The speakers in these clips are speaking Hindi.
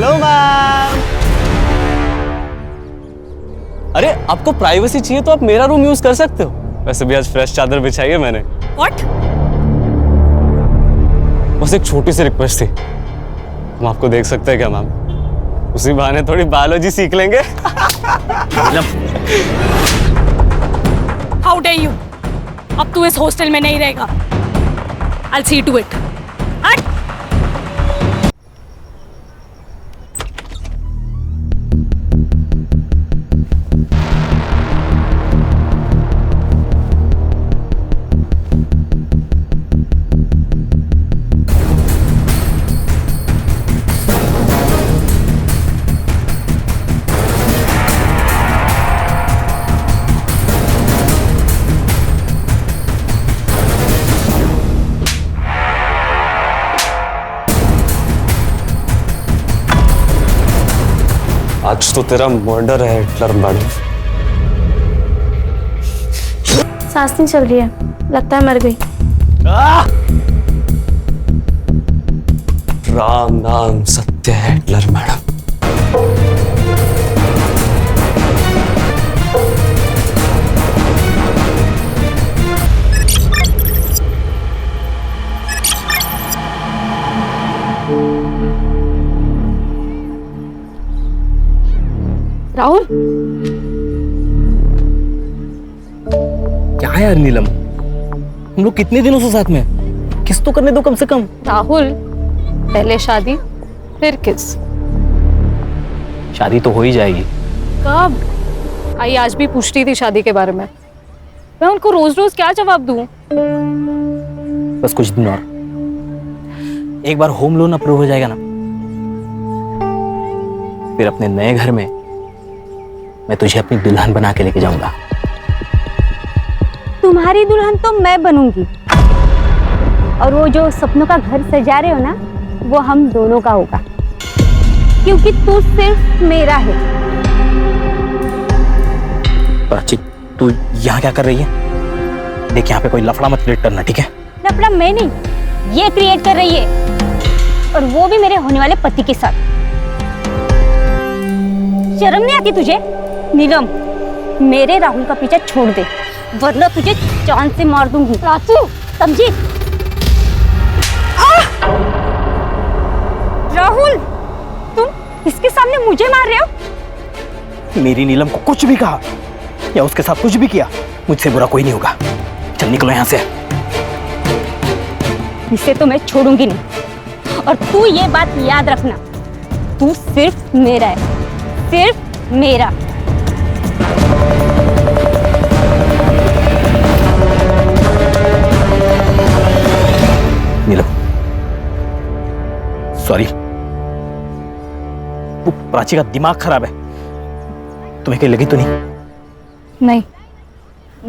Hello ma'am. अरे आपको प्राइवेसी चाहिए तो आप मेरा रूम यूज कर सकते हो। वैसे भी आज फ्रेश चादर बिछाई है मैंने। What? बस एक छोटी सी रिक्वेस्ट थी, हम आपको देख सकते हैं क्या मैम? उसी बहाने थोड़ी बायोलॉजी सीख लेंगे। How dare you? अब तू इस हॉस्टल में नहीं रहेगा। I'll see to it. हट! आज तो तेरा मर्डर है हिटलर मैडम। सांस नहीं चल रही है, लगता है मर गई। राम नाम सत्य है हिटलर मैडम। राहुल, क्या है यार नीलम, हम लोग कितने दिनों से साथ में हैं? किस तो करने दो कम से कम। राहुल, पहले शादी फिर किस। शादी तो हो ही जाएगी। कब? आई आज भी पूछती थी शादी के बारे में। मैं उनको रोज रोज क्या जवाब दूं? बस कुछ दिन और, एक बार होम लोन अप्रूव हो जाएगा ना, फिर अपने नए घर में मैं तुझे अपनी दुल्हन बना के लेके जाऊंगा। तुम्हारी दुल्हन तो मैं बनूंगी, और वो जो सपनों का घर सजा रहे हो ना, वो हम दोनों का होगा, क्योंकि तू सिर्फ मेरा है। प्राची, तू यहाँ क्या कर रही है? देख, यहाँ पे कोई लफड़ा मत क्रिएट करना, ठीक है? लफड़ा मैं नहीं, ये क्रिएट कर रही है, और वो भी मेरे होने वाले पति के साथ। शर्म नहीं आती तुझे? नीलम, मेरे राहुल का पीछा छोड़ दे, वरना तुझे जान से मार दूंगी। प्राची, समझी? राहुल, तुम इसके सामने मुझे मार रहे हो? मेरी नीलम को कुछ भी कहा या उसके साथ कुछ भी किया, मुझसे बुरा कोई नहीं होगा। चल निकलो यहाँ से। इसे तो मैं छोड़ूंगी नहीं, और तू ये बात याद रखना, तू सिर्फ मेरा है, सिर्फ मेरा। नीलम, सॉरी, वो प्राची का दिमाग खराब है। तुम्हें कहीं लगी तो नहीं? नहीं,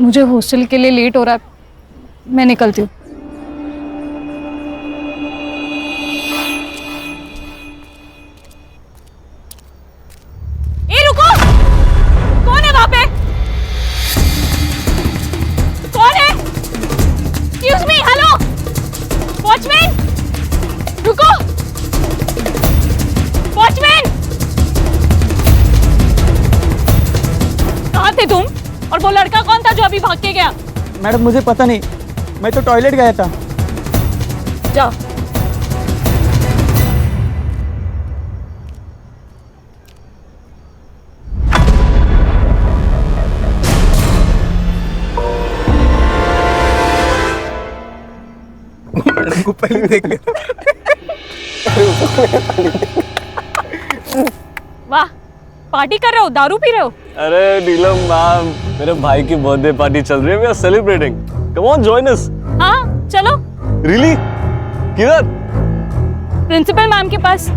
मुझे हॉस्टल के लिए लेट हो रहा है, मैं निकलती हूँ। ए रुको! कौन है वहां पे? कौन है? Excuse me, हेलो, वॉचमैन, रुको, वॉचमैन, कहाँ थे तुम? और वो लड़का कौन था जो अभी भाग के गया? मैडम मुझे पता नहीं, मैं तो टॉयलेट गया था। जाओ। मैडम को पहले देख ले। वाह, पार्टी कर रहे हो, दारू पी रहे हो? अरे नीलम मैम, मेरे भाई की बर्थडे पार्टी चल रही है, we are celebrating. Come on, join us. हाँ चलो। रियली? किधर? प्रिंसिपल मैम के पास।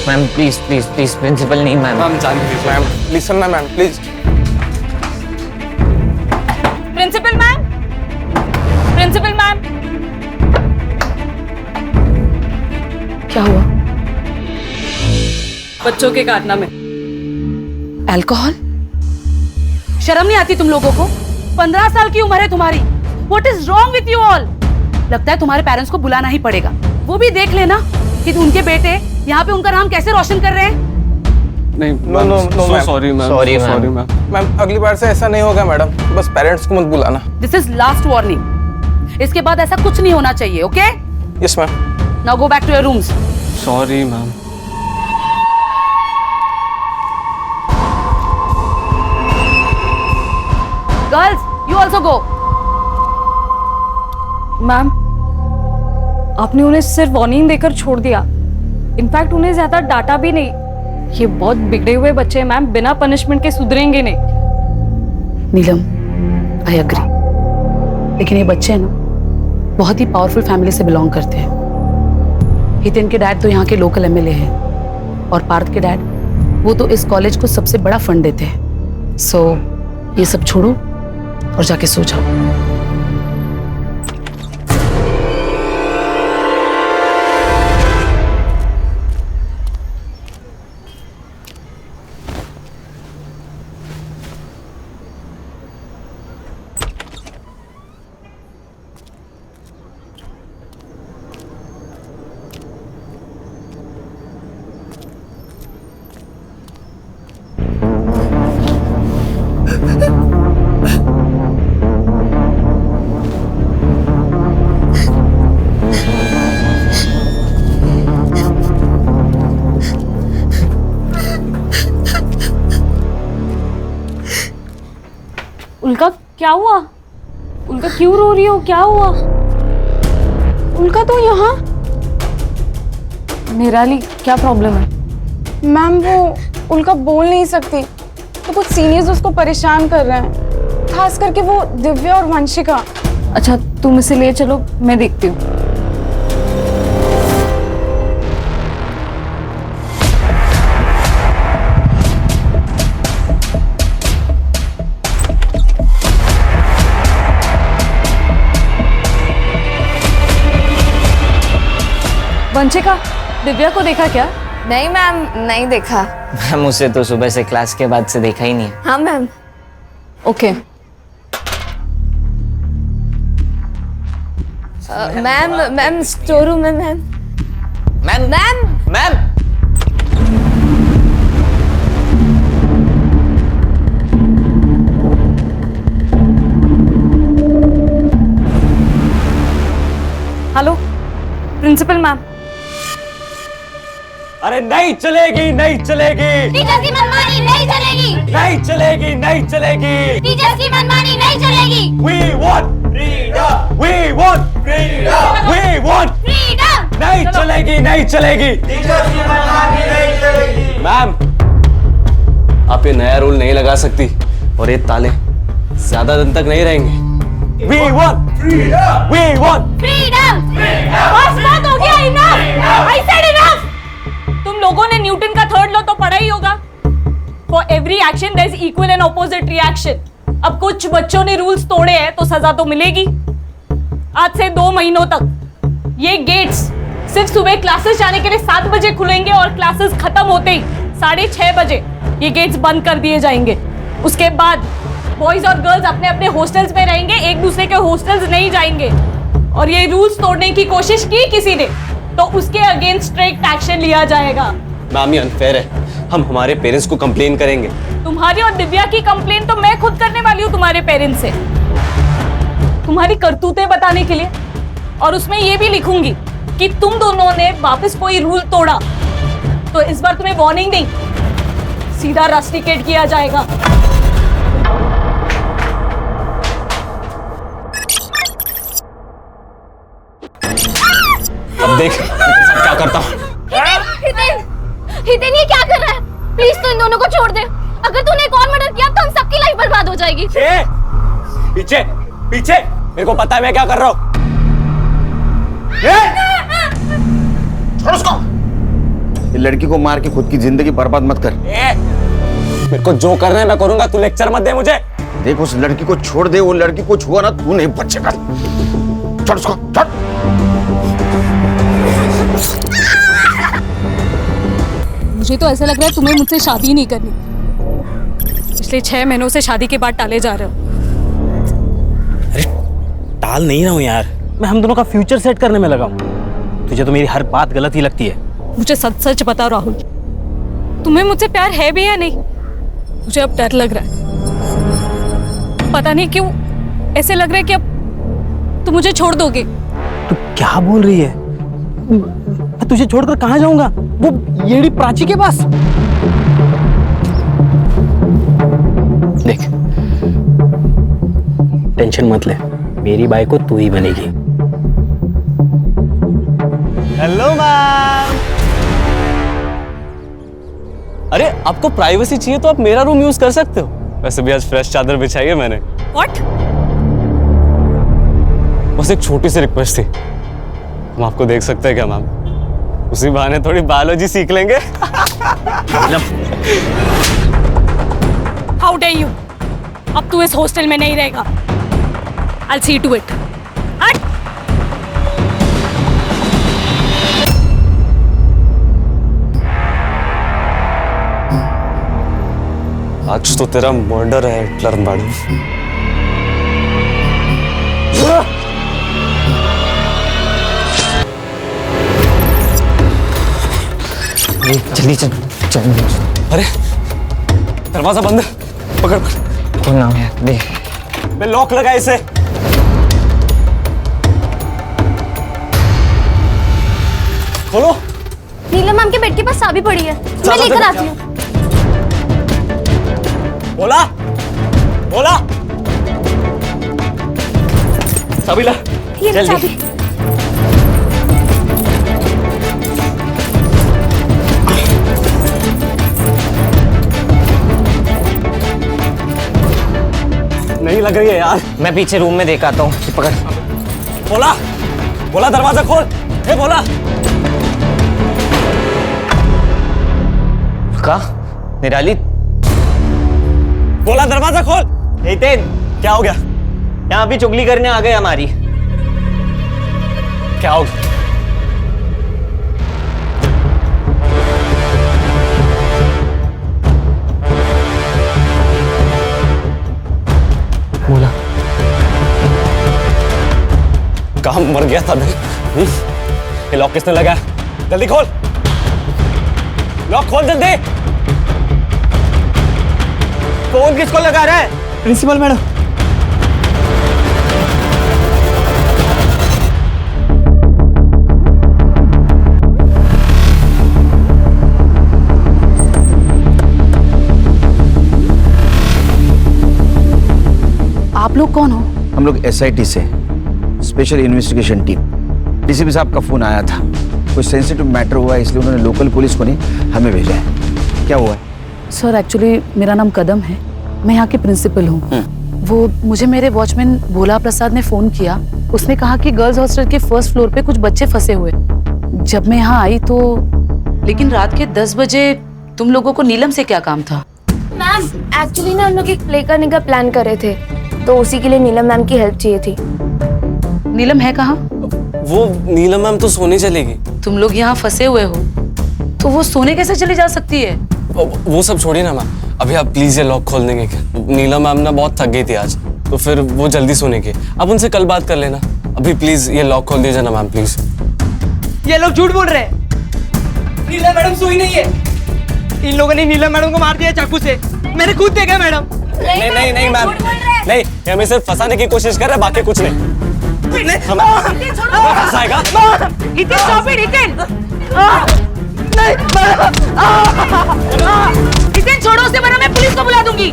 Ma'am please please please, principal नहीं मैम। मैम जान प्लीज, मैम लिसन ना ma'am please. Principal ma'am, principal ma'am. क्या हुआ? बच्चों के कारनामे। अल्कोहल? शर्म नहीं आती तुम लोगों को? 15 साल की उम्र है तुम्हारी। What is wrong with you all? लगता है तुम्हारे पेरेंट्स को बुलाना ही पड़ेगा। वो भी देख लेना, कि उनके बेटे यहाँ पे उनका नाम कैसे रोशन कर रहे हैं? नहीं No, no, no, ma'am. Sorry ma'am, Sorry, ma'am. Sorry ma'am. Ma'am अगली बार से ऐसा नहीं होगा मैडम, बस पेरेंट्स को मत बुलाना। This is last warning. इसके बाद ऐसा कुछ नहीं होना चाहिए, okay? Yes ma'am. Now go back to your rooms. Sorry ma'am. Girls, you also go. Ma'am, आपने उन्हें सिर्फ वार्निंग देकर छोड़ दिया। इनफैक्ट उन्हें ज्यादा डांटा भी नहीं। ये बहुत बिगड़े हुए बच्चे हैं मैम, बिना पनिशमेंट के सुधरेंगे नहीं। नीलम, आई एग्री, लेकिन ये बच्चे हैं ना, बहुत ही पावरफुल फैमिली से बिलोंग करते हैं। हितेन के डैड तो यहाँ के लोकल एमएलए हैं और पार्थ के डैड, वो तो इस कॉलेज को सबसे बड़ा फंड देते हैं। सो ये सब छोड़ो और जाके सो जाओ। उल्का, क्या हुआ? उल्का क्यों रो रही हो? क्या हुआ? उनका तो यहाँ निराली, क्या प्रॉब्लम है? मैम वो उनका बोल नहीं सकती, तो कुछ सीनियर्स उसको परेशान कर रहे हैं, खास करके वो दिव्या और वंशिका। अच्छा, तुम इसे ले चलो, मैं देखती हूँ। वंशिका, दिव्या को देखा क्या? नहीं मैम, नहीं देखा। मैम उसे तो सुबह से क्लास के बाद से देखा ही नहीं है। हाँ ma'am. Okay. Ma'am store room में ma'am. Ma'am ma'am ma'am hello principal ma'am. अरे नहीं चलेगी, नहीं चलेगी, टीचर्स की मनमानी नहीं चलेगी। नहीं चलेगी, नहीं चलेगी। टीचर्स की मनमानी नहीं चलेगी। We want freedom, we want freedom, we want freedom. नहीं चलेगी, नहीं चलेगी। मैम, आप ये नया रूल नहीं लगा सकती और ये ताले ज्यादा दिन तक नहीं रहेंगे। We want freedom, we want freedom. बस बात हो गया, इनफ। I said enough। तुम लोगों ने न्यूटन का थर्ड लॉ तो पढ़ा ही होगा। For every action there is equal and opposite reaction। अब कुछ बच्चों ने रूल्स तोड़े हैं तो सजा तो मिलेगी। आज से 2 महीनों तक ये गेट्स सिर्फ सुबह क्लासेस जाने के लिए 7 बजे खुलेंगे और क्लासेस खत्म होते ही 6:30 बजे ये गेट्स बंद कर दिए जाएंगे। उसके बाद बॉयज और गर्ल्स अपने अपने हॉस्टल्स में रहेंगे, एक दूसरे के हॉस्टल्स नहीं जाएंगे। और ये रूल्स तोड़ने की कोशिश की किसी ने तो उसके अगेंस्ट स्ट्रिक्ट एक्शन लिया जाएगा। मैम ये अनफेयर है, हम हमारे पेरेंट्स को कंप्लेन करेंगे। तुम्हारी और दिव्या की कंप्लेन तो मैं खुद करने वाली हूँ तुम्हारे पेरेंट्स से, तुम्हारी करतूतें बताने के लिए। और उसमें ये भी लिखूंगी कि तुम दोनों ने वापस कोई रूल तोड़ा तो इस बार तुम्हें वार्निंग नहीं, सीधा रस्टिकेट किया जाएगा। अब देख क्या करता हूँ। हितेन ये क्या कर रहा है? प्लीज तू इन दोनों को छोड़ दे। अगर तूने एक और मर्डर किया तो हम सबकी लाइफ बर्बाद हो जाएगी। पीछे पीछे, मेरे को पता है मैं क्या कर रहा हूँ। छोड़ उसको। ये लड़की को मार के खुद की जिंदगी बर्बाद मत कर। मेरे को जो करना है मैं करूंगा, तू लेक्चर मत दे मुझे। देख उस लड़की को छोड़ दे, वो लड़की को छुआ ना तू नहीं बचेगा। छोड़ उसको, छोड़। मुझे तो ऐसा लग रहा है तुम्हें मुझसे शादी नहीं करनी। पिछले 6 महीनों से शादी के बाद टाले जा रहे हो। अरे टाल नहीं रहा हूँ यार, मैं हम दोनों का फ्यूचर सेट करने में लगा हूँ। तुझे तो मेरी हर बात गलत ही लगती है। मुझे सच सच बताओ राहुल, तुम्हें मुझसे प्यार है भी या नहीं? मुझे अब डर लग रहा है, पता नहीं क्यों ऐसे लग रहा है कि अब तुम मुझे छोड़ दोगे। तू क्या बोल रही है? मैं तुझे छोड़कर कहाँ जाऊंगा? वो येड़ी प्राची के पास। देख, टेंशन मत ले, मेरी बाई को तू ही बनेगी। Hello ma'am. अरे आपको प्राइवेसी चाहिए तो आप मेरा रूम यूज कर सकते हो। वैसे भी आज फ्रेश चादर बिछाई है मैंने। What? बस एक छोटी सी रिक्वेस्ट थी, हम आपको देख सकते हैं क्या मैम? उसी बहाने थोड़ी बायोलॉजी सीख लेंगे। How dare you? अब तू इस हॉस्टल में नहीं रहेगा। I'll see to it. हट! आज तो तेरा मर्डर है हिटलर मैडम। जल्दी चल चल। अरे दरवाजा बंद है, पकड़ पकड़। खोलना है, दे। मैं लॉक लगा इसे। खोलो। नीलम मैम के बेड के पास चाबी पड़ी है, मैं लेकर आती हूँ। बोला बोला चाबी ला। ये ले चाबी। नहीं लग रही है यार। मैं पीछे रूम में देख आता हूँ, पकड़। बोला बोला दरवाजा खोल। ए बोला। का निराली, बोला दरवाजा खोल। नितिन, क्या हो गया? यहाँ भी चुगली करने आ गए हमारी। क्या हो गया? बोला काम मर गया था मैं। ये लॉक किसने लगाया? जल्दी खोल, लॉक खोल जल्दी। फोन किसको लगा रहा है? Principal madam. आप लोग कौन हो? हम लोग SIT से स्पेशल इन्वेस्टिगेशन टीम। डीसीपी साहब का फोन आया था, कोई सेंसिटिव मैटर हुआ है, इसलिए उन्होंने लोकल पुलिस को नहीं हमें भेजा है। क्या हुआ है? सर एक्चुअली मेरा नाम कदम है, मैं यहाँ की प्रिंसिपल हूँ। वो मुझे मेरे वॉचमैन भोला प्रसाद ने फोन किया। उसने कहा कि गर्ल्स हॉस्टल के फर्स्ट फ्लोर पे कुछ बच्चे फंसे हुए। जब मैं यहाँ आई तो लेकिन रात के 10 बजे तुम लोगों को नीलम से क्या काम था? मैम एक्चुअली ना हम लोग एक प्ले करने का प्लान कर रहे थे, तो उसी के लिए नीलम मैम की हेल्प चाहिए थी। नीलम है कहाँ? वो नीलम मैम तो सोने चलेगी। तुम लोग यहाँ फंसे हुए हो तो वो सोने कैसे चली जा सकती है? वो सब छोड़िए ना मैम, अभी आप प्लीज ये लॉक खोल देंगे क्या? नीलम मैम ना बहुत थक गई थी आज, तो फिर वो जल्दी सोने की। आप उनसे कल बात कर लेना। अभी प्लीज ये लॉक खोल दीजिए ना मैम प्लीज। ये लोग झूठ बोल रहे हैं। नीलम मैडम सोई नहीं है। इन लोगों ने नीलम मैडम को मार दिया चाकू से। मैंने खुद देखा मैडम। नहीं नहीं नहीं मैम, नहीं, ये हमें सिर्फ फंसाने की कोशिश कर रहे हैं, बाकी कुछ नहीं। फंसाएगा? हितेन छोड़ो उसे, वरना मैं पुलिस को बुला दूंगी।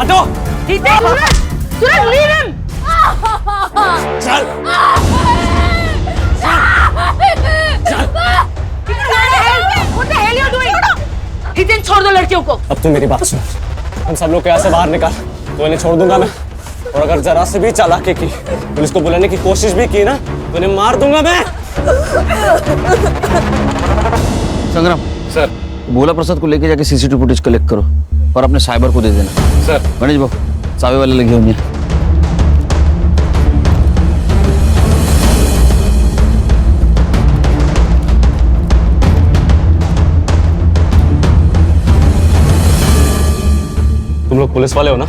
हटो। हितेन, सूरज लीव हिम। चल। हितेन छोड़ दो लड़कियों को। अब तू मेरी बात सुन, हम सब लोग को यहाँ से बाहर निकाल, तो इन्हें छोड़ दूंगा मैं। और अगर जरा से भी चालाकी की, पुलिस को बुलाने की कोशिश भी की ना, तो इन्हें मार दूंगा मैं। संग्राम सर। भोला प्रसाद को लेके जाके CCTV फुटेज कलेक्ट करो और अपने साइबर को दे देना। सर। गणेश बाबू चाबी वाले लगे होंगे। तुम लोग पुलिस वाले हो ना?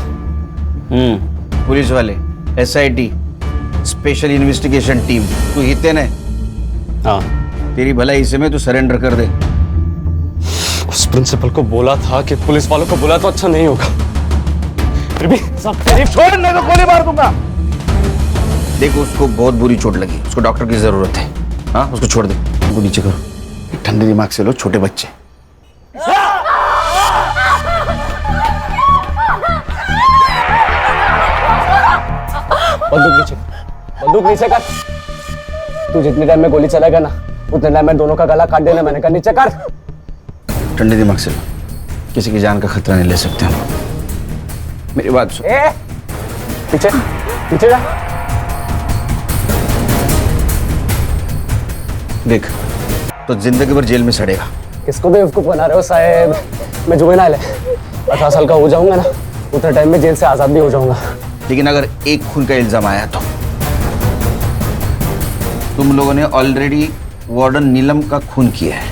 पुलिस वाले, SIT, स्पेशल इन्वेस्टिगेशन टीम। तू हितेन है, हाँ तेरी भलाई इसे में तू सरेंडर कर दे। उस प्रिंसिपल को बोला था कि पुलिस वालों को बोला तो अच्छा नहीं होगा, फिर भी सब तेरी छोड़, नहीं तो गोली मार दूंगा। देखो उसको बहुत बुरी चोट लगी, उसको डॉक्टर की जरूरत है। हाँ उसको छोड़ दे, उनको नीचे करो। ठंडे दिमाग से लो, छोटे बच्चे। बंदूक नीचे कर। तू जितने टाइम में गोली चलेगा ना उतने टाइम में दोनों का गला काट देना। मैंने कहा नीचे कर। ठंडे दिमाग से लो, किसी की जान का खतरा नहीं ले सकते हम। मेरी बात सुन। पीछे पीछे जा। देख तो जिंदगी भर जेल में सड़ेगा। किसको बेवकूफ बना रहे हो साहब? मैं जुवेनाइल है, 18 साल का हो जाऊंगा ना उतने टाइम में जेल से आजाद भी हो जाऊंगा। लेकिन अगर एक खून का इल्जाम आया तो तुम लोगों ने ऑलरेडी वार्डन नीलम का खून किया है।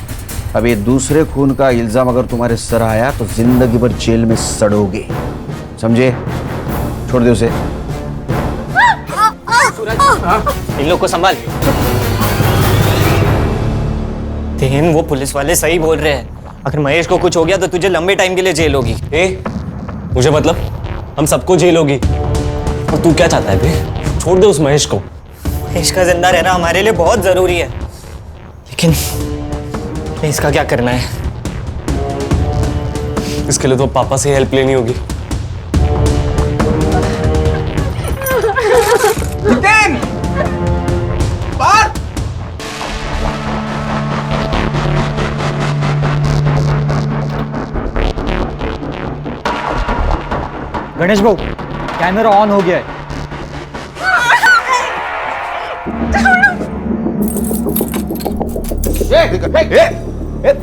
अब ये दूसरे खून का इल्जाम अगर तुम्हारे सर आया तो जिंदगी भर जेल में सड़ोगे, समझे? छोड़ दे उसे। इन लोग को संभाल। तेन वो पुलिस वाले सही बोल रहे हैं, अगर महेश को कुछ हो गया तो तुझे लंबे टाइम के लिए जेल होगी। मुझे मतलब हम सबको जेल होगी, और तू क्या चाहता है बे? छोड़ दे उस महेश को। महेश का जिंदा रहना हमारे लिए बहुत जरूरी है, लेकिन इसका क्या करना है? इसके लिए तो पापा से हेल्प लेनी होगी। गणेश भाऊ, कैमरा ऑन हो गया है।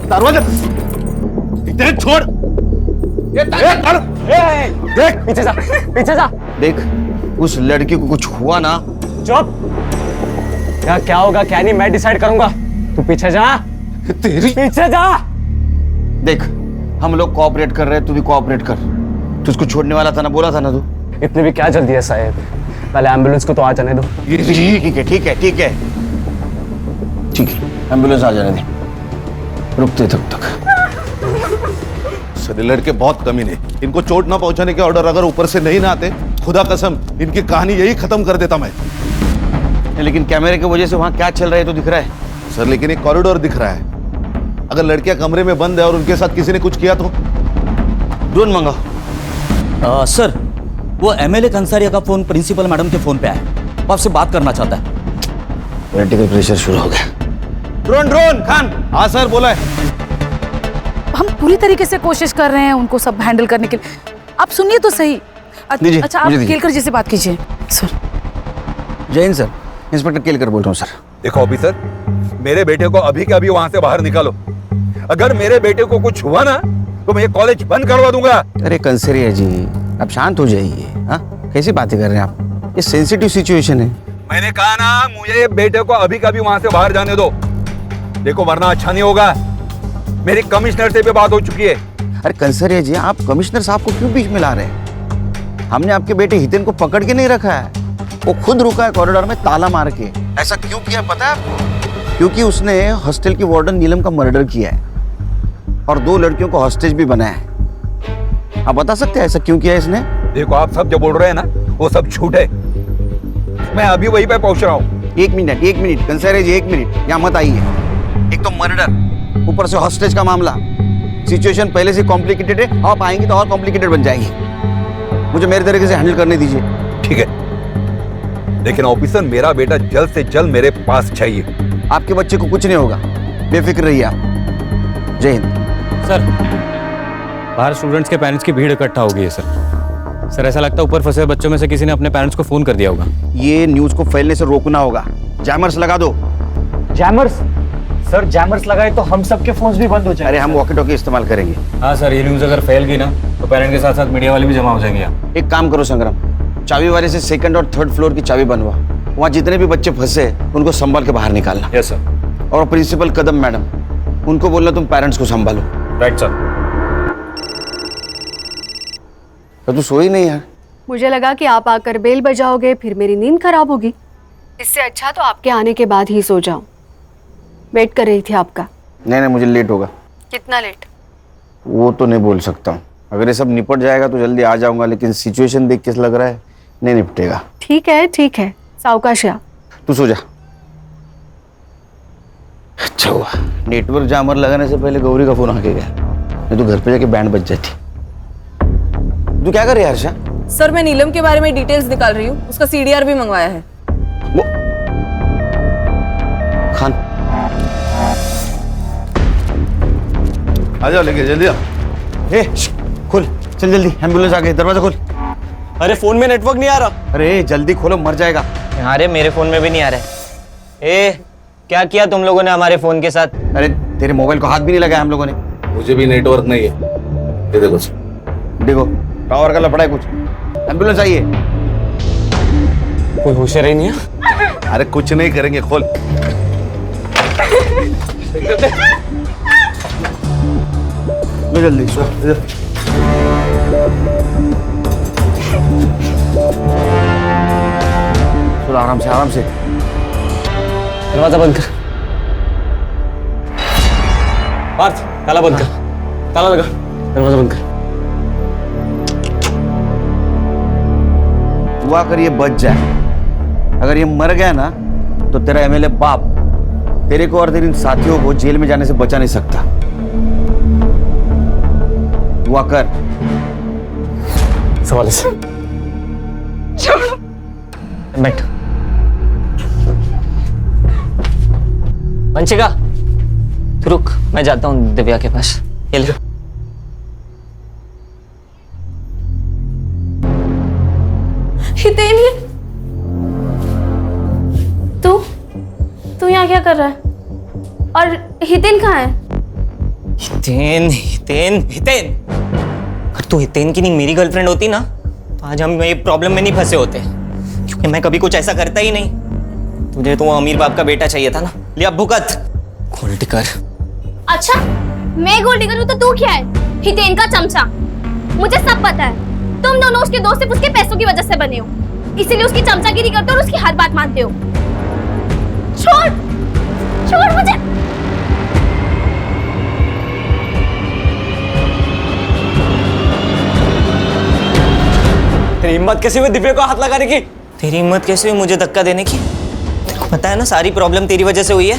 दरवाजा छोड़। देख पीछे जा, पीछे जा। देख उस लड़की को कुछ हुआ ना। चुप। क्या होगा क्या नहीं मैं डिसाइड करूंगा। तू पीछे जा। तेरी पीछे जा। देख हम लोग कोऑपरेट कर रहे हैं, तू भी कोऑपरेट कर। तू उसको छोड़ने वाला था ना, बोला था ना तू। इतनी भी क्या जल्दी है साहब, पहले एम्बुलेंस को तो आ जाने दो। ठीक है ठीक है ठीक है ठीक है, एम्बुलेंस आ जाने दे, रुकते तक। सर लड़के बहुत कमीने, इनको चोट ना पहुंचाने के ऑर्डर अगर ऊपर से नहीं ना आते, खुदा कसम इनकी कहानी यही खत्म कर देता मैं। लेकिन कैमरे की वजह से वहां क्या चल रहा है तो दिख रहा है। सर लेकिन एक कॉरिडोर दिख रहा है, अगर लड़कियां कमरे में बंद है और उनके साथ किसी ने कुछ किया तो। ड्रोन मंगाओ। सर वो एमएलए कंसारिया का फोन प्रिंसिपल मैडम के फोन पे है, वो आपसे बात करना चाहता है। पॉलिटिकल प्रेशर शुरू हो गया। Drone drone Khan. हाँ सर बोला है। हम पूरी तरीके से कोशिश कर रहे हैं उनको सब हैंडल करने के लिए। आप सुनिए तो सही। अच्छा आप केलकर जी से बात कीजिए। सर जय हिंद सर, इंस्पेक्टर केलकर बोल रहा हूँ सर। देखो ऑफिसर, मेरे बेटे को अभी के अभी वहां से बाहर निकालो। अगर मेरे बेटे को कुछ हुआ ना तो मैं ये कॉलेज बंद करवा दूंगा। अरे कंसरिया जी आप शांत हो जाइए। हाँ कैसी बातें कर रहे हैं आप, ये सेंसिटिव सिचुएशन है। मैंने कहा ना मुझे बेटे को अभी कभी वहां से बाहर जाने दो, देखो वरना अच्छा नहीं होगा। मेरी कमिश्नर से भी बात हो चुकी है। अरे कंसरिया जी आप कमिश्नर साहब को क्यों बीच में ला रहे हैं? हमने आपके बेटे हितेन को पकड़ के नहीं रखा है, वो खुद रुका है कॉरिडोर में ताला मार के। ऐसा क्यों किया पता है आपको? क्योंकि उसने हॉस्टल की वार्डन नीलम का मर्डर किया है और 2 लड़कियों को हॉस्टेज भी बनाया है। आप बता सकते हैं ऐसा क्यों किया इसने? देखो आप सब जो बोल रहे हैं ना वो सब झूठ है, मैं अभी वहीं पे पहुंच रहा हूँ। एक मिनट कंसरिया जी, 1 मिनट यहाँ मत आइए। एक तो मर्डर, ऊपर से हॉस्टेज का मामला, सिचुएशन पहले से कॉम्प्लिकेटेड है, आप आएंगे तो और कॉम्प्लिकेटेड बन जाएगी। मुझे मेरे तरीके से हैंडल करने दीजिए। ठीक है, लेकिन ऑफिसर मेरा बेटा जल्द से जल्द मेरे पास चाहिए। आपके बच्चे को कुछ नहीं होगा, बेफिक्र रहिए आप। जय हिंद। सर बाहर स्टूडेंट्स के पेरेंट्स की भीड़ इकट्ठा हो गई है सर ऐसा लगता है ऊपर फंसे बच्चों में से किसी ने अपने पेरेंट्स को फोन कर दिया होगा। ये न्यूज को फैलने से रोकना होगा। जैमर्स लगा दो। जैमर्स? सर जैमर्स लगाए तो हम सबके फोन्स भी बंद हो जाएंगे। अरे हम वॉकी टॉकी इस्तेमाल करेंगे। हाँ सर, ये न्यूज अगर फैल गई ना तो पेरेंट के साथ साथ मीडिया वाले भी जमा हो जाएंगे यहाँ। एक काम करो संग्राम, चाबी वाले से 2nd और 3rd फ्लोर की चाबी बनवा, वहाँ जितने भी बच्चे फंसे उनको संभाल के बाहर निकालना। Yes sir. और प्रिंसिपल कदम मैडम, उनको बोलना तुम पेरेंट्स को संभालो। Right sir. तो तू सोई नहीं यार? मुझे लगा कि आप आकर बेल बजाओगे फिर मेरी नींद खराब होगी। इससे अच्छा तो आपके आने के बाद ही सो जाऊं। वेट कर रही थी आपका। नहीं, मुझे लेट होगा। कितना लेट? वो तो नहीं बोल सकता हूँ। अगर ये सब निपट जाएगा तो जल्दी आ जाऊंगा, लेकिन सिचुएशन देख के लग रहा है नहीं निपटेगा। ठीक है, सावकाश आ। तू सो जा। अच्छा हुआ नेटवर्क जामर लगाने से पहले गौरी का फोन आके गया, नहीं तो घर पे जाके बैंड बज जाती। तू क्या कर रही है हर्षा? सर मैं नीलम के बारे में डिटेल्स निकाल रही हूँ, उसका सीडीआर भी मंगवाया है। वो खान आ जाओ, लेके जल्दी आओ। खोल, चल जल्दी, एम्बुलेंस आ गई, दरवाजा खोल। अरे फोन में नेटवर्क नहीं आ रहा। अरे जल्दी खोलो, मर जाएगा। अरे मेरे फोन में भी नहीं आ रहा है। क्या किया तुम लोगों ने हमारे फोन के साथ? अरे तेरे मोबाइल को हाथ भी नहीं लगाया हम लोगों ने। मुझे भी नेटवर्क नहीं है। ये देखो टावर का लफड़ा है कुछ। एम्बुलेंस आइए। कोई होशियार ही नहीं है। अरे कुछ नहीं करेंगे, खोल। जल्दी सो। आराम से। दरवाजा बंद कर। पार्थ, ताला बंद कर। ताला लगा। दरवाजा बंद कर। दुआ कर ये बच जाए। अगर ये मर गया ना तो तेरा एमएलए बाप तेरे को और तेरे इन साथियों को जेल में जाने से बचा नहीं सकता। दुआ कर। सवाल से बैठ। वंशिका तू रुक, मैं जाता हूँ दिव्या के पास। ये ले। हितेन, तू यहाँ क्या कर रहा है? और हितेन कहाँ है? हितेन अगर तू हितेन की नहीं मेरी गर्लफ्रेंड होती ना तो आज हम ये प्रॉब्लम में नहीं फंसे होते, क्योंकि मैं कभी कुछ ऐसा करता ही नहीं। तुझे तो वो अमीर बाप का बेटा चाहिए था ना। ले अब भुगत। गोल्डी कर। अच्छा, मैं गोल्डी करूँ तो तू क्या है? हितेन का चमचा। मुझे सब पता है, तुम दोनों उसके दोस्त सिर्फ उसके पैसों की वजह से बने हो, इसीलिए उसकी चमचागिरी करते हो और उसकी हर बात मानते हो। छोड़ मुझे। तेरी हिम्मत कैसे हुई दिव्या को हाथ लगाने की? तेरी हिम्मत कैसे हुई मुझे धक्का देने की? तेरे को पता है ना सारी प्रॉब्लम तेरी वजह से हुई है।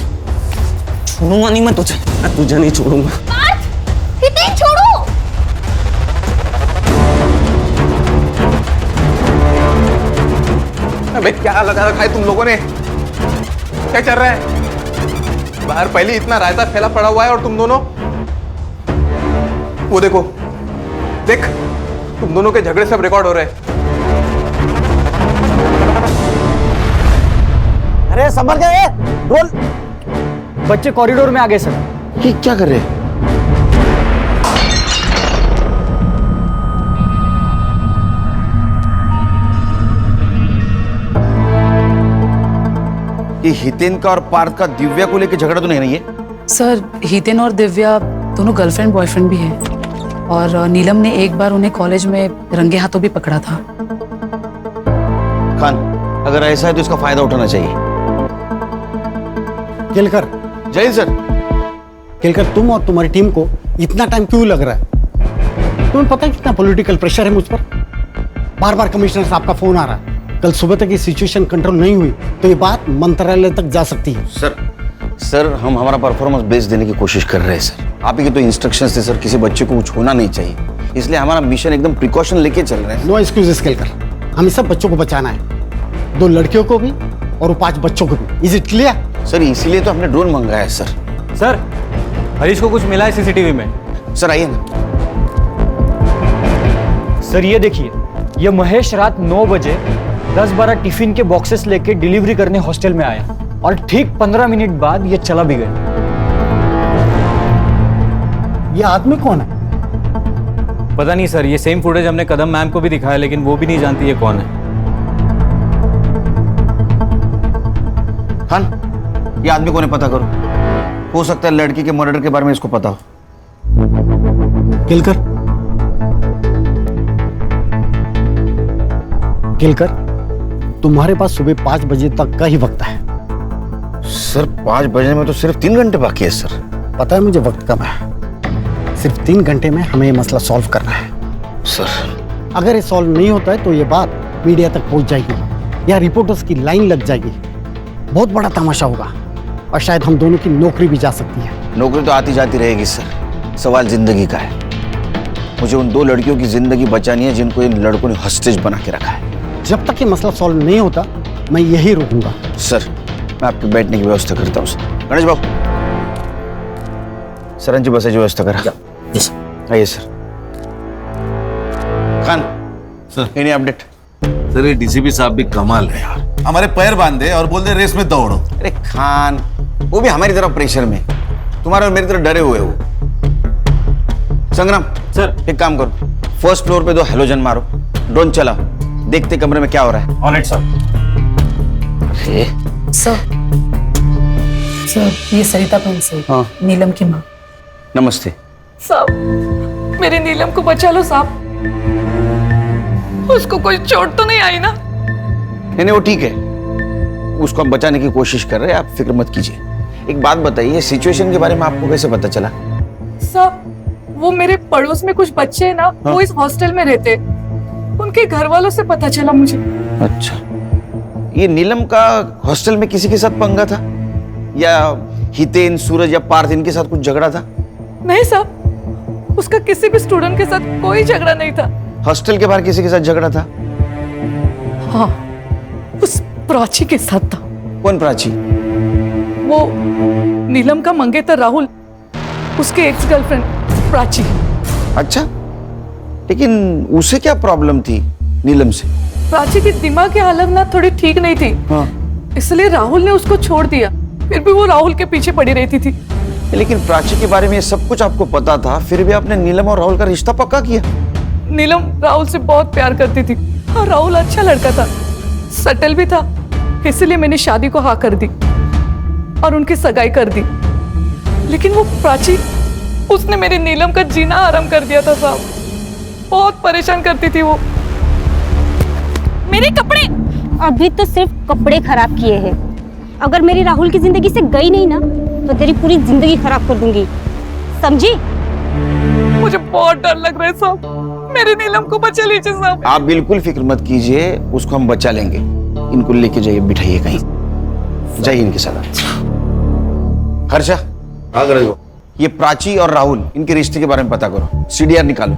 छोड़ूंगा नहीं मैं तुझे। मैं तुझे नहीं छोड़ूंगा। हितेन छोड़ो। अबे क्या लगा रखा है तुम लोगों ने? क्या चल रहा है बाहर? पहले इतना रायता फैला पड़ा हुआ है और तुम दोनों वो देख तुम दोनों के झगड़े सब रिकॉर्ड हो रहे हैं। अरे संभल गए। रोल। बच्चे कॉरिडोर में आ गए सर। ये क्या कर रहे हैं? ये हितेन का और पार्थ का दिव्या को लेकर झगड़ा तो नहीं है? सर, हितेन और दिव्या दोनों गर्लफ्रेंड बॉयफ्रेंड भी हैं और नीलम ने एक बार उन्हें कॉलेज में रंगे हाथों भी पकड़ा था। खान, अगर ऐसा है तो इसका फायदा उठाना चाहिए। केलकर। जय सर। केलकर, तुम और तुम्हारी टीम को इतना टाइम क्यों लग रहा है? तुम्हें पता है कितना पॉलिटिकल प्रेशर है मुझ पर? बार बार कमिश्नर साहब का फोन आ रहा है। कल सुबह तक ये सिचुएशन कंट्रोल नहीं हुई तो ये बात मंत्रालय तक जा सकती है। सर हम हमारा परफॉर्मेंस बेस देने की कोशिश कर रहे हैं सर। आप ही के तो इंस्ट्रक्शंस थे सर, किसी बच्चे को कुछ होना नहीं चाहिए, इसलिए हमारा मिशन एकदम प्रिकॉशन लेके चल रहे हैं। नो एक्सक्यूजेस केलकर, हमें सब बच्चों को बचाना है, 2 लड़कियों को भी और 5 बच्चों को भी। Is it clear? सर इसीलिए तो हमने ड्रोन मंगाया है सर। सर हरीश को कुछ मिला है सीसीटीवी में। सर आइए ना। सर ये देखिए, ये महेश रात 9 बजे 10-12 टिफिन के बॉक्सेस लेके डिलीवरी करने हॉस्टल में आया और ठीक 15 मिनट बाद ये चला भी गया। ये आदमी कौन है? पता नहीं सर, ये सेम फुटेज हमने कदम मैम को भी दिखाया लेकिन वो भी नहीं जानती ये कौन है। खान, ये आदमी कौन है पता करो, हो सकता है लड़की के मर्डर के बारे में इसको पता हो। केलकर, तुम्हारे पास सुबह 5 बजे तक का ही वक्त है। सर 5 बजे में तो सिर्फ 3 घंटे बाकी है सर। पता है मुझे वक्त कम है, सिर्फ 3 घंटे में हमें ये मसला सॉल्व करना है। सर अगर ये सॉल्व नहीं होता है तो ये बात मीडिया तक पहुंच जाएगी या रिपोर्टर्स की लाइन लग जाएगी, बहुत बड़ा तमाशा होगा और शायद हम दोनों की नौकरी भी जा सकती है। नौकरी तो आती जाती रहेगी सर, सवाल जिंदगी का है। मुझे उन 2 लड़कियों की जिंदगी बचानी है जिनको इन लड़कों ने हॉस्टेज बना के रखा है। जब तक ये मसला सॉल्व नहीं होता मैं यही रुकूंगा। सर मैं आपके बैठने की व्यवस्था करता हूँ। गणेश बाबू, सर जी बसाची व्यवस्था करा। आइए sir. Khan sir, any update? Sir ये डीसीपी साहब भी कमाल है यार, हमारे पैर बांधे और बोल दे रेस में दौड़ो। अरे खान, वो भी हमारी तरफ प्रेशर में, तुम्हारे और मेरी तरफ डरे हुए हो। संग्राम सर, एक काम करो, फर्स्ट फ्लोर पे 2 हेलोजन मारो, ड्रोन चलाओ, देखते कमरे में क्या हो रहा है। Alright sir. अरे सर ये सरिता प्रिंसिपल, हाँ। नीलम की माँ। नमस्ते। साहब मेरे नीलम को बचा लो साहब, उसको कोई चोट तो नहीं आई ना? नहीं वो ठीक है, उसको हम बचाने की कोशिश कर रहे हैं, आप फिक्र मत कीजिए। एक बात बताइए, सिचुएशन के बारे में आपको कैसे पता चला? साहब वो मेरे पड़ोस में कुछ बच्चे हैं ना, हाँ। वो इस हॉस्टल में रहते, उनके घर वालों से पता चला मुझे। अच्छा, ये नीलम का हॉस्टल में किसी के साथ पंगा था या हितेन, सूरज या पार्थ इनके साथ कुछ झगड़ा था? नहीं साहब, उसका किसी भी स्टूडेंट के साथ कोई झगड़ा नहीं था। हॉस्टल के बाहर किसी के साथ झगड़ा था? हाँ, उस प्राची के साथ था। कौन प्राची? वो नीलम का मंगेतर राहुल, उसके एक्स गर्लफ्रेंड प्राची। अच्छा, लेकिन उसे क्या प्रॉब्लम थी नीलम से? प्राची की दिमाग की हालत ना थोड़ी ठीक नहीं थी, हाँ। इसलिए राहुल ने उसको छोड़ दिया, फिर भी वो राहुल के पीछे पड़ी रहती थी। लेकिन प्राची के बारे में ये सब कुछ आपको पता था, फिर भी आपने नीलम और राहुल का रिश्ता पक्का किया? नीलम राहुल से बहुत प्यार करती थी और राहुल अच्छा लड़का था, सटल भी था, इसलिए मैंने शादी को हाँ कर दी और उनकी सगाई कर दी। लेकिन वो प्राची, उसने मेरी नीलम का जीना आराम कर दिया था साहब, बहुत परेशान करती थी वो। मेरे कपड़े अभी तो सिर्फ कपड़े खराब किए हैं, अगर मेरी राहुल की जिंदगी से गई नहीं ना तो तेरी पूरी जिंदगी खराब कर दूंगी, समझी? मुझे बहुत डर लग रहा है साहब, मेरी नीलम को बचा लीजिए साहब। आप बिल्कुल फिक्र मत कीजिए, उसको हम बचा लेंगे। इनको लेके जाइए, बिठाइए कहीं, जाइए इनके साथ। हर्षा, ये प्राची और राहुल, इनके रिश्ते के बारे में पता करो, सीडीआर निकालो,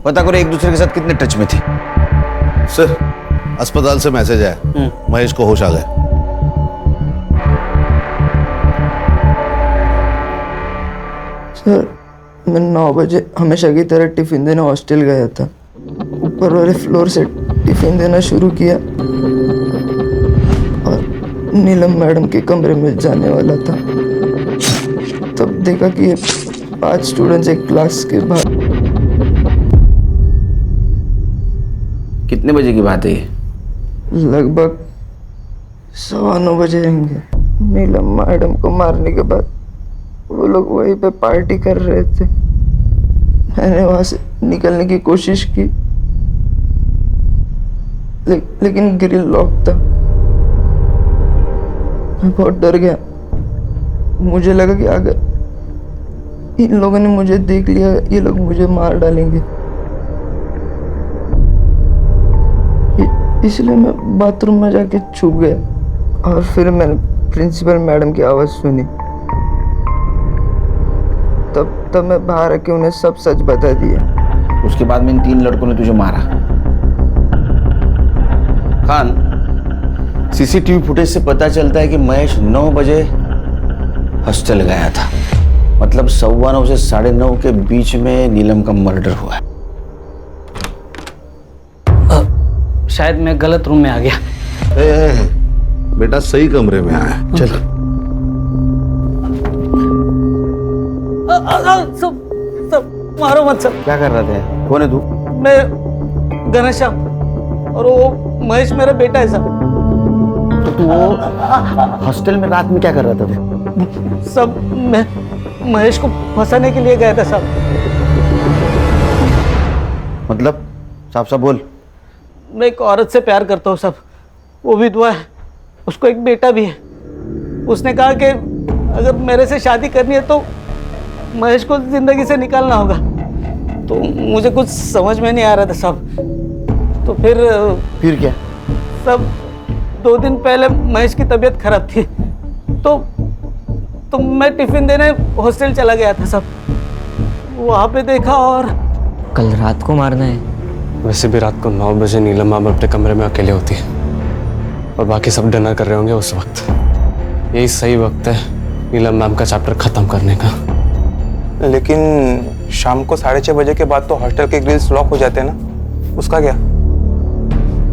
पता करो एक दूसरे के साथ कितने टच में थे। सर अस्पताल से मैसेज आया, महेश को होश आ गया। सर मैं 9 बजे हमेशा की तरह टिफिन देने हॉस्टल गया था, ऊपर वाले फ्लोर से टिफिन देना शुरू किया और नीलम मैडम के कमरे में जाने वाला था, तब देखा कि ये 5 स्टूडेंट्स एक क्लास के बाहर। कितने बजे की बात है ये? लगभग 9:15 बजे होंगे। नीलम मैडम को मारने के बाद वो लोग वहीं पे पार्टी कर रहे थे, मैंने वहां से निकलने की कोशिश की, लेकिन ग्रिल लॉक था। मैं बहुत डर गया, मुझे लगा कि अगर इन लोगों ने मुझे देख लिया, ये लोग मुझे मार डालेंगे, इसलिए मैं बाथरूम में जाके छुप गया और फिर मैंने प्रिंसिपल मैडम की आवाज़ सुनी। तब मैं बाहर आके उन्हें सब सच बता दिया। उसके बाद में इन 3 लड़कों ने तुझे मारा। खान, सीसीटीवी फुटेज से पता चलता है कि महेश 9 बजे हॉस्टल गया था, मतलब 9:15 से 9:30 के बीच में नीलम का मर्डर हुआ है। शायद मैं गलत रूम में आ गया। बेटा सही कमरे में आया, चल। सब मारो मत सब। क्या कर रहे थे? कौन है तू? मैं घनश्याम और वो महेश मेरा बेटा है साहब। तो तू वो हॉस्टल में रात में क्या कर रहा था तू? सब मैं महेश को फंसाने के लिए गया था साहब। मतलब साफ साफ बोल। मैं एक औरत से प्यार करता हूँ साहब, वो विधवा है, उसको एक बेटा भी है। उसने कहा कि अगर मेरे से शादी करनी है तो महेश को जिंदगी से निकालना होगा। तो मुझे कुछ समझ में नहीं आ रहा था साहब। तो फिर क्या सब 2 दिन पहले महेश की तबीयत खराब थी, तो मैं टिफिन देने हॉस्टल चला गया था साहब। वहाँ पे देखा और कल रात को मारना है? वैसे भी रात को 9 बजे नीलम मैम अपने कमरे में अकेले होती है और बाकी सब डिनर कर रहे होंगे उस वक्त। यही सही वक्त है नीलम मैम का चैप्टर खत्म करने का। लेकिन शाम को 6:30 बजे के बाद तो हॉस्टल के ग्रिल्स लॉक हो जाते हैं ना, उसका क्या?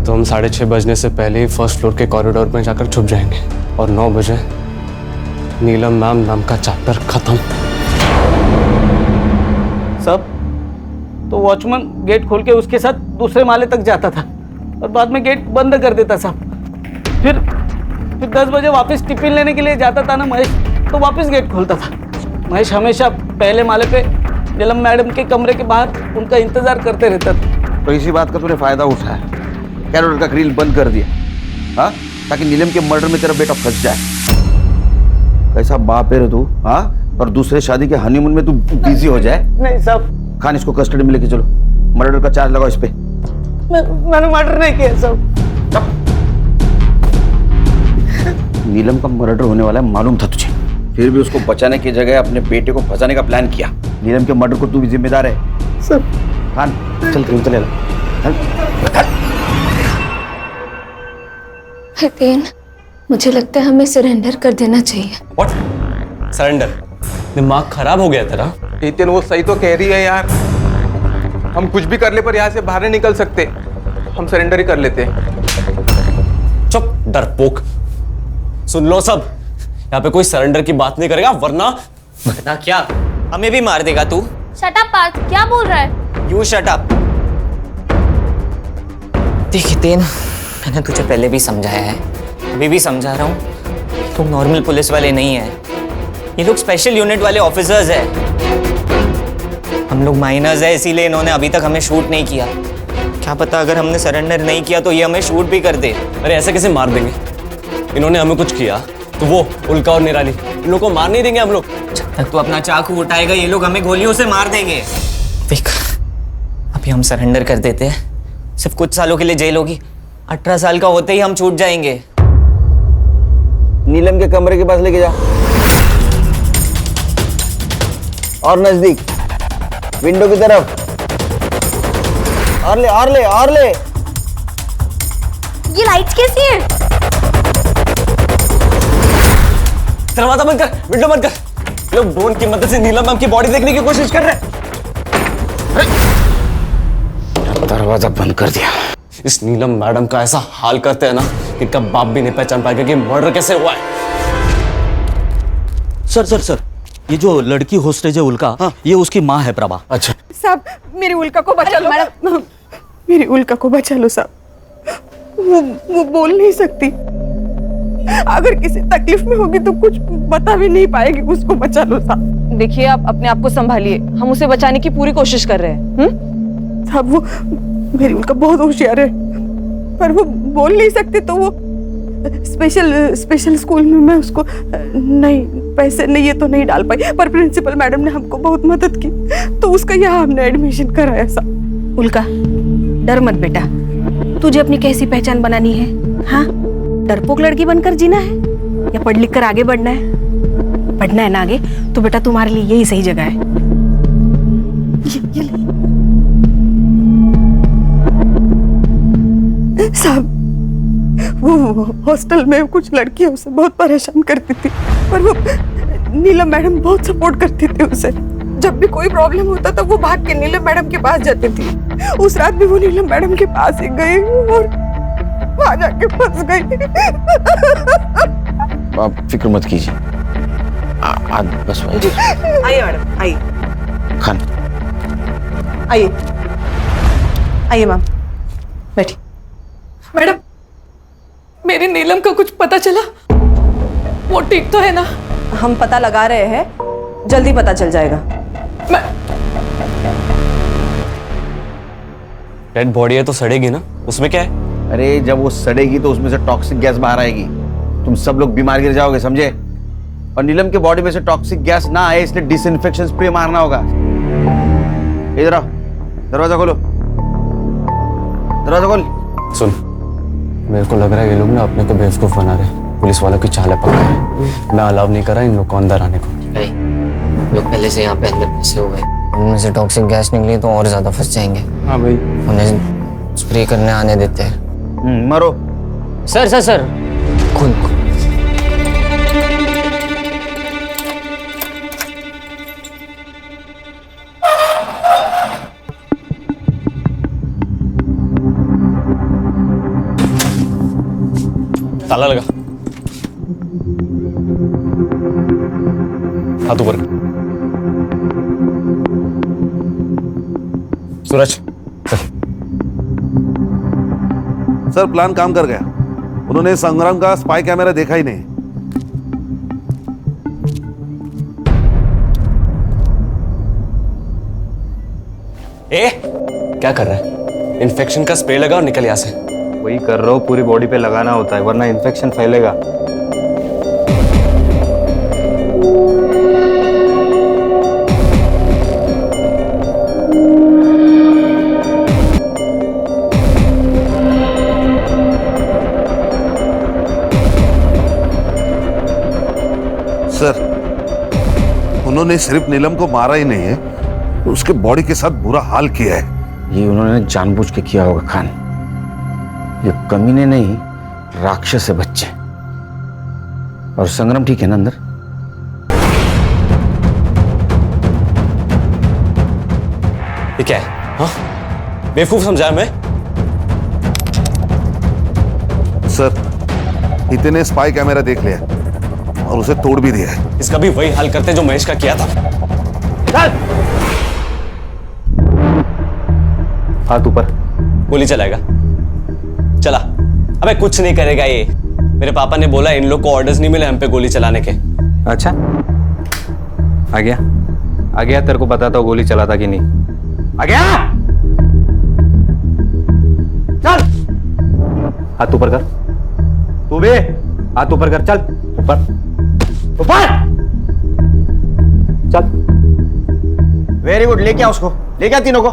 तो हम 6:30 बजने से पहले ही फर्स्ट फ्लोर के कॉरिडोर में जाकर छुप जाएंगे और 9 बजे नीलम मैम नाम का चैप्टर खत्म। सब तो वॉचमैन गेट खोल के उसके साथ दूसरे माले तक जाता था और बाद में गेट बंद कर देता साहब। फिर 10 बजे वापस टिफिन लेने के लिए जाता था ना महेश, तो वापस गेट खोलता था। महेश हमेशा पहले माले पे नीलम मैडम के कमरे के बाहर उनका इंतजार करते रहता था। तो इसी बात का तूने फायदा उठाया, कैरोटर का ग्रिल बंद कर दिया, हाँ, ताकि नीलम के मर्डर में तेरा बेटा फंस जाए। कैसा बाप है रे तू, हाँ? और दूसरे शादी के हनीमून में तू बिजी हो जाए। नहीं साहब। खान, इसको कस्टडी में लेके चलो, मर्डर का चार्ज लगाओ इस पे। मैंने मर्डर नहीं किया साहब। नीलम का मर्डर होने वाला है मालूम था तुझे, फिर भी उसको बचाने की जगह अपने बेटे को फंसाने का प्लान किया। नीलम के मर्डर को तू भी जिम्मेदार है सर। खान चल, क्रीम चले ला। हितेन, मुझे लगता है हमें सरेंडर कर देना चाहिए। What? सरेंडर? दिमाग खराब हो गया तेरा? हितेन वो सही तो कह रही है यार, हम कुछ भी कर ले पर यहाँ से बाहर नहीं निकल सकते। हम सरेंडर ही कर लेते। चुप डरपोक। सुन लो सब, यहाँ पे कोई सरेंडर की बात नहीं करेगा वरना क्या हमें भी मार देगा तू? शट अप पार्थ, क्या बोल रहा है? You shut up. देख हितेन, मैंने तुझे पहले भी समझाया है, अभी भी समझा रहा हूँ, तुम नॉर्मल पुलिस वाले नहीं है। ये लोग स्पेशल यूनिट वाले ऑफिसर्स हैं। हम लोग माइनर्स है, इसीलिए इन्होंने अभी तक हमें शूट नहीं किया। क्या पता अगर हमने सरेंडर नहीं किया तो ये हमें शूट भी कर दे। अरे ऐसे कैसे मार देंगे? इन्होंने हमें कुछ किया तो वो उल्का और निराली, इन लोगों को मार नहीं देंगे हम लोग। जब तक तू अपना चाकू उठाएगा ये लोग हमें गोलियों से मार देंगे। देख, अभी हम सरेंडर कर देते हैं, सिर्फ कुछ सालों के लिए जेल होगी, 18 साल का होते ही हम छूट जाएंगे। नीलम के कमरे के पास लेके जा और नजदीक विंडो की तरफ, और ले और ले और ले। ये लाइट्स कैसी है? दरवाजा बंद कर, विंडो बंद कर। लोग ड्रोन की मदद से नीलम मैम की बॉडी देखने की कोशिश कर रहे हैं। दरवाजा बंद कर दिया। इस नीलम मैडम का ऐसा हाल करते हैं ना कि कब बाप भी नहीं पहचान पाएगा कि मर्डर कैसे हुआ है। सर, ये जो लड़की होस्टेज है उल्का, हाँ, ये उसकी माँ है प्रभा। अच्छा साहब, मेरी उल्का को बचा लो मैडम। मेरी उल्का को बचा लो साहब, वो बोल नहीं सकती। अगर किसी तकलीफ में होगी तो कुछ बता भी नहीं पाएगी। उसको बचा लो साहब। देखिए, आप अपने आप को संभालिए, हम उसे बचाने की पूरी कोशिश कर रहे हैं। साहब, वो मेरी उल्का बहुत होशियार है, पर वो बोल नहीं सकती, तो वो स्पेशल स्कूल में मैं उसको नहीं, पैसे नहीं ये तो नहीं डाल पाई, पर प्रिंसिपल मैडम ने हमको बहुत मदद की, तो उसका यहाँ हमने एडमिशन कराया साहब। उल्का, डर मत बेटा, तुझे अपनी कैसी पहचान बनानी है? हाँ, डरपोक लड़की बनकर जीना है या पढ़ लिख कर आगे बढ़ना है? पढ़ना है ना आगे, तो बेटा तुम्हारे लिए यही सही जगह है। साहब, वो हॉस्टल में कुछ लड़कियां उसे बहुत परेशान करती थी, पर वो नीलम मैडम बहुत सपोर्ट करती थी उसे। जब भी कोई प्रॉब्लम होता था वो भाग के नीलम मैडम के पास जाती थी। उस रात भी वो नीलम मैडम के पास ही गई और वहां जाके फंस गई। आप फिक्र मत कीजिए, बस आइए मैडम, आइए। खान आइए आइए मैम, बैठी। मैडम, मेरी नीलम का कुछ पता चला? वो ठीक तो है ना? हम पता लगा रहे हैं, जल्दी पता चल जाएगा। डेड बॉडी है तो सड़ेगी ना, उसमें क्या है? अरे जब वो सड़ेगी तो उसमें से टॉक्सिक गैस बाहर आएगी, तुम सब लोग बीमार गिर जाओगे, समझे? और नीलम के बॉडी में से टॉक्सिक गैस ना आए इसलिए डिसइंफेक्शन स्प्रे मारना होगा। इधर आओ, दरवाजा खोलो, दरवाजा खोल। सुन, मेरे को लग रहा है ये लोग ना अपने को बेवकूफ बना रहे हैं, पुलिस वालों की चालें पकड़ रहे हैं। मैं अलाउ नहीं कर रहा इन लोग को अंदर आने को। भाई लोग पहले से यहाँ पे अंदर फंसे हुए हैं, उनमें से टॉक्सिक गैस निकली तो और ज्यादा फंस जाएंगे। हाँ भाई, उन्हें स्प्रे करने आने देते हैं। मारो। सर सर सर खून ताला लगा, हाथ ऊपर। सूरज चल। सर प्लान काम कर गया, उन्होंने संग्राम का स्पाई कैमरा देखा ही नहीं। ए, क्या कर रहा है? इन्फेक्शन का स्प्रे लगा और निकल यहाँ से। वही कर रहा हूँ, पूरी बॉडी पे लगाना होता है वरना इन्फेक्शन फैलेगा। सर उन्होंने सिर्फ नीलम को मारा ही नहीं है, उसके बॉडी के साथ बुरा हाल किया है। ये उन्होंने जानबूझ के किया होगा खान। ये कमीने नहीं, राक्षस है बच्चे। और संग्राम ठीक है ना अंदर? ये क्या है? हाँ, बेवकूफ समझा मैं? सर हितेन ने स्पाई कैमरा देख लिया और उसे तोड़ भी दिया है। इसका भी वही हाल करते जो महेश का किया था। चल! हाथ ऊपर। गोली चलाएगा? चला। अबे कुछ नहीं करेगा ये। मेरे पापा ने बोला इन लोग को ऑर्डर्स नहीं मिले हम पे गोली चलाने के। अच्छा, आ गया आ गया, तेरे को बताता हूँ गोली चलाता कि नहीं। आ गया, चल हाथ ऊपर कर। तू भी हाथ ऊपर कर, चल ऊपर ऊपर चल। वेरी गुड, लेके आ उसको, लेके आ तीनों को।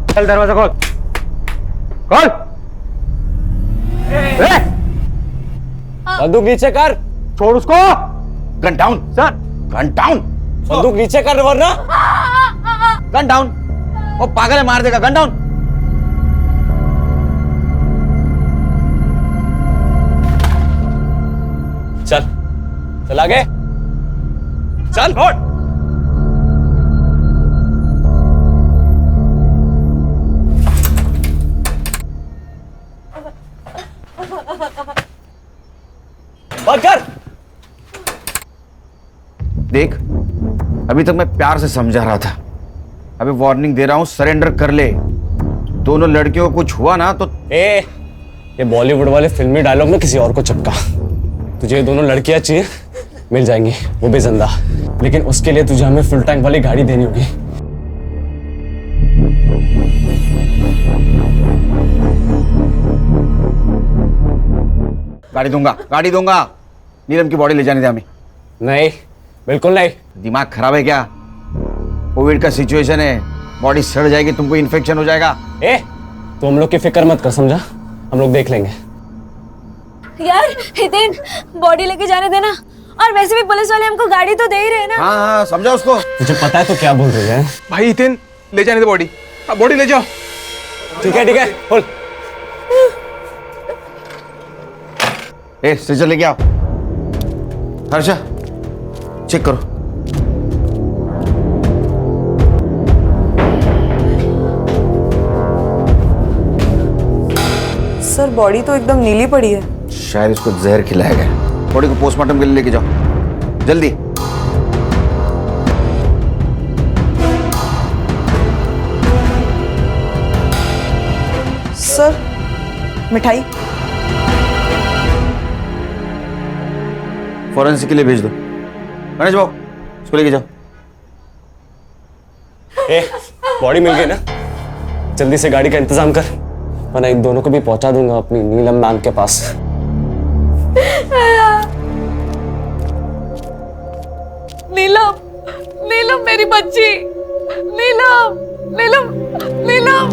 चल दरवाजा खोल, खोल। बंदूक नीचे कर, छोड़ उसको। Gun down sir, gun down. बंदूक नीचे कर वरना। Gun down. वो पागल है, मार देगा। Gun down. चल चल आगे चल। बंद कर। देख, अभी तक मैं प्यार से समझा रहा था, अभी वार्निंग दे रहा हूं, सरेंडर कर ले। दोनों लड़कियों को कुछ हुआ ना तो ये बॉलीवुड वाले फिल्मी डायलॉग में किसी और को चिपका। तुझे ये दोनों लड़कियां चाहिए, मिल जाएंगी, वो भी जिंदा। लेकिन उसके लिए तुझे हमें फुल टैंक वाली गाड़ी देनी होगी। गाड़ी दूंगा, गाड़ी दूंगा। नीलम की बॉडी ले जाने दे हमें। नहीं, बिल्कुल नहीं। दिमाग खराब है क्या? कोविड का सिचुएशन है, बॉडी सड़ जाएगी, तुमको इन्फेक्शन हो जाएगा। तो हम लोग की फिक्र मत कर, समझा? हम लोग देख लेंगे। यार हितेन, बॉडी लेके जाने देना। और वैसे भी पुलिस वाले हमको गाड़ी तो दे ही रहे हैं ना। हाँ हाँ, समझा उसको। तुझे पता है तो क्या बोल रही है? भाई हितेन, ले जाने दे बॉडी। बॉडी ले जाओ। ठीक है बोल। स्ट्रेचर लेके आओ। हर्षा, चेक करो। सर बॉडी तो एकदम नीली पड़ी है। शायद इसको जहर खिलाया गया। बॉडी को पोस्टमार्टम के लिए लेके जाओ जल्दी। सर मिठाई फॉरेंसिक के लिए भेज दो। गणेश बाबू, इसको लेके जाओ। बॉडी मिल गई ना? जल्दी से गाड़ी का इंतजाम कर। वरना इन दोनों को भी पहुंचा दूंगा अपनी नीलम मैम के पास। नीलम, नीलम मेरी बच्ची, नीलम, नीलम, नीलम।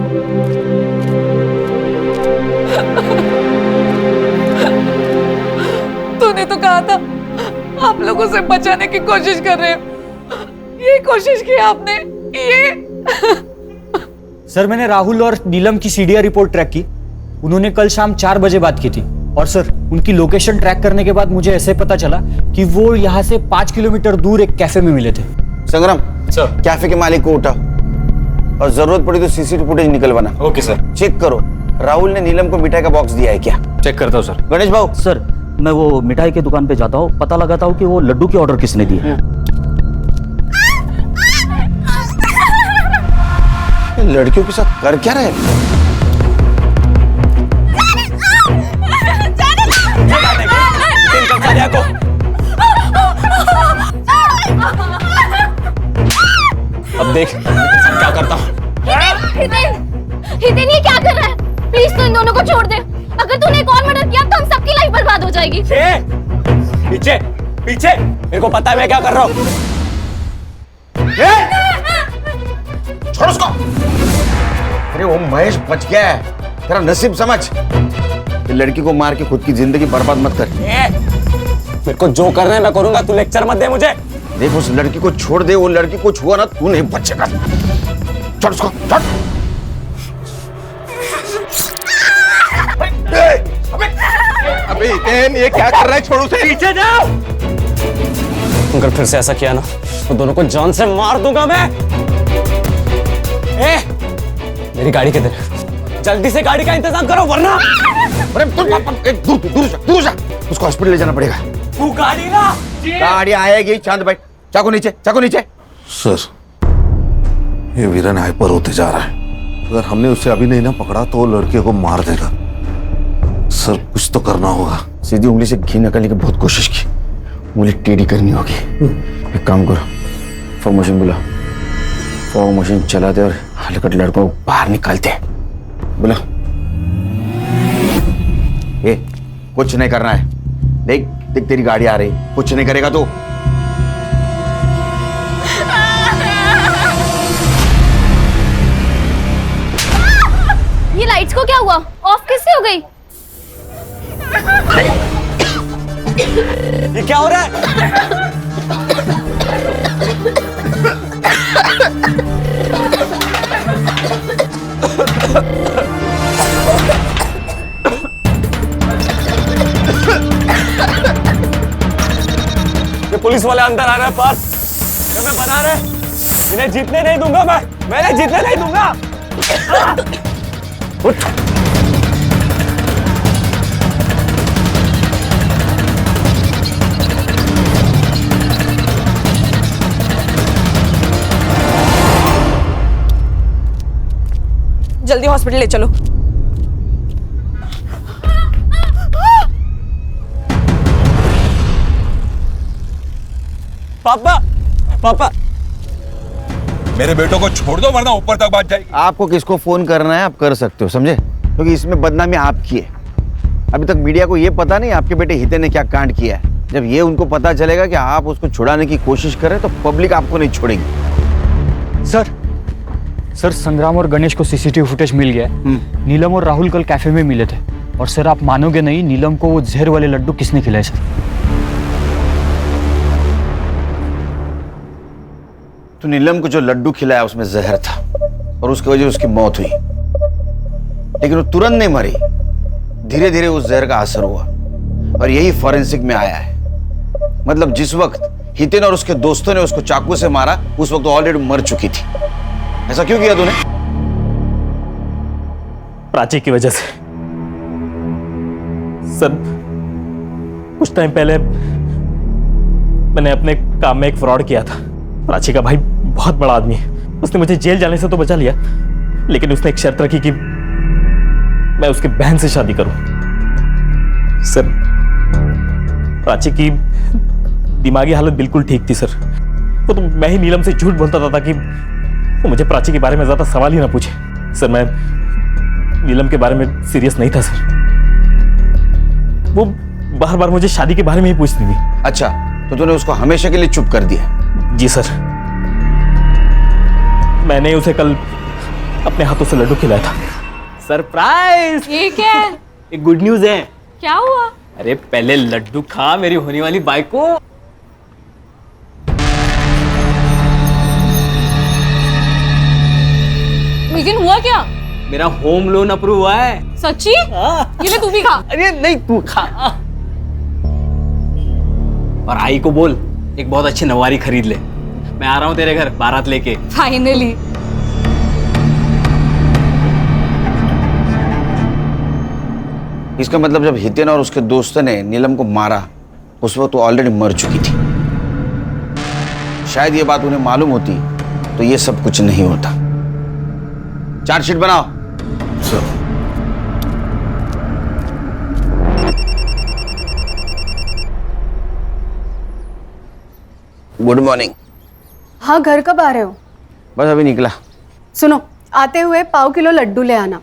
तूने तो कहा था आप लोगों से बचाने की कोशिश कर रहे हो, ये कोशिश की आपने, ये। सर मैंने राहुल और नीलम की सीडीआर रिपोर्ट ट्रैक की। उन्होंने कल शाम 4 बजे बात की थी और सर उनकी लोकेशन ट्रैक करने के बाद मुझे ऐसे पता चला कि वो यहाँ से 5 किलोमीटर दूर एक कैफे में मिले थे। संग्राम सर, कैफे के मालिक को उठाओ और जरूरत पड़ी तो सीसीटीवी फुटेज निकलवाना। Okay sir. चेक करो राहुल ने नीलम को मिठाई का बॉक्स दिया है क्या? चेक करता हूँ सर। गणेश भाऊ सर मैं वो मिठाई की दुकान पे जाता हूँ, पता लगाता हूँ कि वो लड्डू की ऑर्डर किसने दी है। लड़कियों के साथ कर क्या रहे? अब देख क्या करता हूँ। हितेन ये क्या कर रहा है? प्लीज तो इन दोनों को छोड़ दे। अगर तूने एक और मर्डर किया तो हम सबकी लाइफ बर्बाद हो जाएगी। पीछे पीछे, मेरे को पता है मैं क्या कर रहा हूँ। छोड़ उसको। अरे वो महेश बच गया है, तेरा नसीब समझ। ये लड़की को मार के खुद की जिंदगी बर्बाद मत कर। मेरे को जो करना है मैं करूंगा, तू लेक्चर मत दे मुझे। देख उस लड़की को छोड़ दे, वो लड़की को छुआ ना तू नहीं बचेगा। छोड़ उसको, छोड़। अबे हितेन ये क्या कर रहा है? छोड़ उसे। पीछे जाओ। अगर फिर से ऐसा किया ना तो दोनों को जान से मार दूंगा मैं। मेरी गाड़ी किधर है? जल्दी से गाड़ी का इंतजाम करो वरना। अरे दूर जा, उसको हॉस्पिटल ले जाना पड़ेगा। तू गाड़ी ना। गाड़ी आएगी। चांद भाई चाकू नीचे, चाकू नीचे। सर ये वीरन हाइपर होते जा रहा है। अगर हमने उसे अभी नहीं ना पकड़ा तो वो लड़के को मार देगा। सर कुछ तो करना होगा। सीधी उंगली से घी निकालने की बहुत कोशिश की, उंगली टेढ़ी करनी होगी। एक काम करो, फॉर्म मशीन बुला, फॉर्म मशीन चला दे और हलकट लड़कों को बाहर निकालते। बुला। ए, कुछ नहीं करना है। देख देख तेरी गाड़ी आ रही, कुछ नहीं करेगा तो। ये लाइट्स को क्या हुआ? ऑफ कैसे हो गई? ये क्या हो रहा है? ये पुलिस वाले अंदर आ रहे हैं पास। मैं बना रहे, इन्हें जीतने नहीं दूंगा मैंने जीतने नहीं दूंगा। उठ। जल्दी हॉस्पिटल ले चलो। पापा पापा मेरे बेटों को छोड़ दो वरना ऊपर तक बात जाएगी। आपको किसको फोन करना है आप कर सकते हो, समझे? क्योंकि इसमें बदनामी आपकी है। अभी तक मीडिया को ये पता नहीं आपके बेटे हितेन ने क्या कांड किया है। जब ये उनको पता चलेगा कि आप उसको छुड़ाने की कोशिश कर रहे हैं तो पब्लिक आपको नहीं छोड़ेगी। सर संग्राम और गणेश को सीसीटीवी फुटेज मिल गया है। नीलम और राहुल कल कैफे में मिले थे और सर आप मानोगे नहीं, नीलम को वो जहर वाले लड्डू किसने खिलाए सर? तो नीलम को जो लड्डू खिलाया उसमें जहर था और उसकी वजह से उसकी मौत हुई, लेकिन वो तुरंत नहीं मरी। धीरे धीरे उस जहर का असर हुआ और यही फॉरेंसिक में आया है। मतलब जिस वक्त हितेन और उसके दोस्तों ने उसको चाकू से मारा उस वक्त ऑलरेडी मर चुकी थी। ऐसा क्यों किया तूने? प्राची की वजह से। सर कुछ टाइम पहले मैंने अपने काम में एक फ्रॉड किया था। प्राची का भाई बहुत बड़ा आदमी है, उसने मुझे जेल जाने से तो बचा लिया, लेकिन उसने एक शर्त रखी कि मैं उसकी बहन से शादी करूं। सर प्राची की दिमागी हालत बिल्कुल ठीक थी सर। वो तो मैं ही नीलम से झूठ बोलता था कि वो मुझे प्राची के बारे में ज्यादा सवाल ही ना पूछे। सर मैं नीलम के बारे में सीरियस नहीं था सर। वो बार बार मुझे शादी के बारे में ही पूछती थी। अच्छा, तो तूने उसको हमेशा के लिए चुप कर दिया? जी सर, मैंने उसे कल अपने हाथों से लड्डू खिलाया था। सरप्राइज! ये क्या है? एक गुड न्यूज है। क्या हुआ? अरे पहले लड्डू खा मेरी होने वाली बाइक को। लेकिन हुआ क्या? मेरा होम लोन अप्रूव हुआ है। सच्ची? ये ले तू भी खा। अरे नहीं, तू खा। और आई को बोल एक बहुत अच्छी नवारी खरीद ले। मैं आ रहा हूँ तेरे घर बारात लेके। फाइनली। इसका मतलब जब हितेन और उसके दोस्त ने नीलम को मारा उस वक्त वो ऑलरेडी मर चुकी थी। शायद ये बात उन्हें मालूम होती तो ये सब कुछ नहीं होता। चार्जशीट बनाओ। सर। Good morning. हाँ, घर कब आ रहे हो? बस अभी निकला। सुनो, आते हुए 1.5 किलो लड्डू ले आना।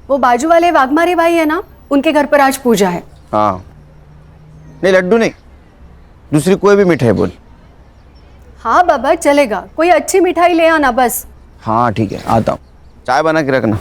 वो बाजू वाले वाघमारी भाई है ना, उनके घर पर आज पूजा है। हाँ, नहीं लड्डू नहीं, दूसरी कोई भी मिठाई बोल। हाँ बाबा, चलेगा। कोई अच्छी मिठाई ले आना बस। हाँ ठीक है, आता हूँ। चाय बना के रखना।